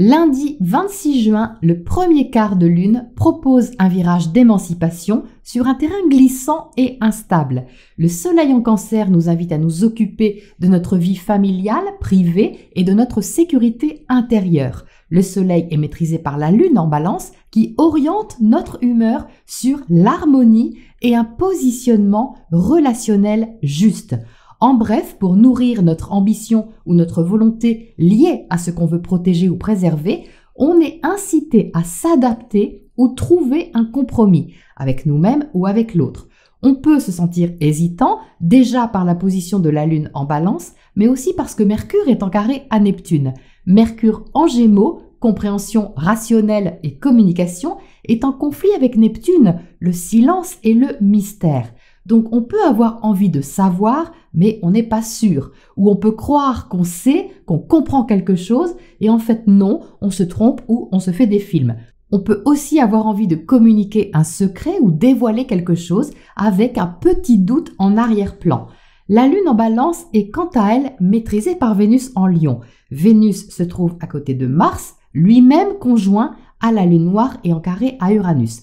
Lundi 26 juin, le premier quart de lune propose un virage d'émancipation sur un terrain glissant et instable. Le soleil en Cancer nous invite à nous occuper de notre vie familiale, privée et de notre sécurité intérieure. Le soleil est maîtrisé par la lune en Balance qui oriente notre humeur sur l'harmonie et un positionnement relationnel juste. En bref, pour nourrir notre ambition ou notre volonté liée à ce qu'on veut protéger ou préserver, on est incité à s'adapter ou trouver un compromis avec nous-mêmes ou avec l'autre. On peut se sentir hésitant, déjà par la position de la Lune en Balance, mais aussi parce que Mercure est en carré à Neptune. Mercure en Gémeaux, compréhension rationnelle et communication, est en conflit avec Neptune, le silence et le mystère. Donc on peut avoir envie de savoir, mais on n'est pas sûr. Ou on peut croire qu'on sait, qu'on comprend quelque chose, et en fait non, on se trompe ou on se fait des films. On peut aussi avoir envie de communiquer un secret ou dévoiler quelque chose avec un petit doute en arrière-plan. La Lune en Balance est quant à elle maîtrisée par Vénus en Lion. Vénus se trouve à côté de Mars, lui-même conjoint à la Lune noire et en carré à Uranus.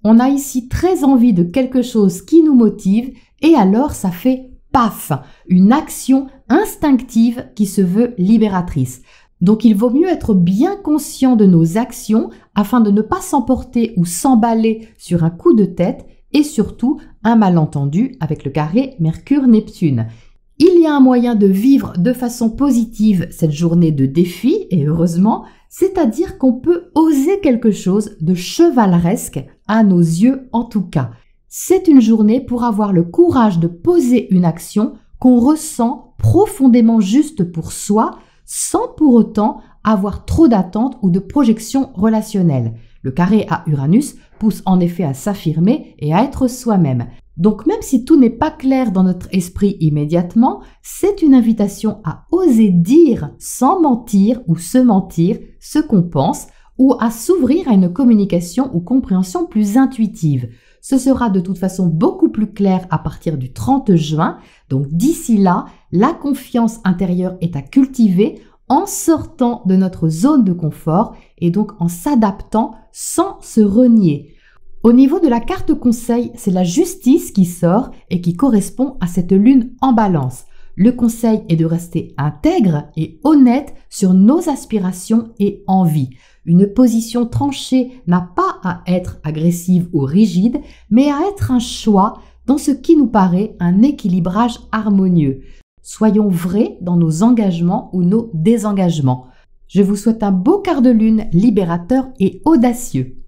On a ici très envie de quelque chose qui nous motive et alors ça fait paf, une action instinctive qui se veut libératrice. Donc il vaut mieux être bien conscient de nos actions afin de ne pas s'emporter ou s'emballer sur un coup de tête et surtout un malentendu avec le carré Mercure-Neptune. Il y a un moyen de vivre de façon positive cette journée de défi, et heureusement, c'est-à-dire qu'on peut oser quelque chose de chevaleresque, à nos yeux en tout cas. C'est une journée pour avoir le courage de poser une action qu'on ressent profondément juste pour soi, sans pour autant avoir trop d'attentes ou de projections relationnelles. Le carré à Uranus pousse en effet à s'affirmer et à être soi-même. Donc même si tout n'est pas clair dans notre esprit immédiatement, c'est une invitation à oser dire sans mentir ou se mentir ce qu'on pense ou à s'ouvrir à une communication ou compréhension plus intuitive. Ce sera de toute façon beaucoup plus clair à partir du 30 juin, donc d'ici là, la confiance intérieure est à cultiver en sortant de notre zone de confort et donc en s'adaptant sans se renier. Au niveau de la carte conseil, c'est la justice qui sort et qui correspond à cette lune en Balance. Le conseil est de rester intègre et honnête sur nos aspirations et envies. Une position tranchée n'a pas à être agressive ou rigide, mais à être un choix dans ce qui nous paraît un équilibrage harmonieux. Soyons vrais dans nos engagements ou nos désengagements. Je vous souhaite un beau quart de lune libérateur et audacieux.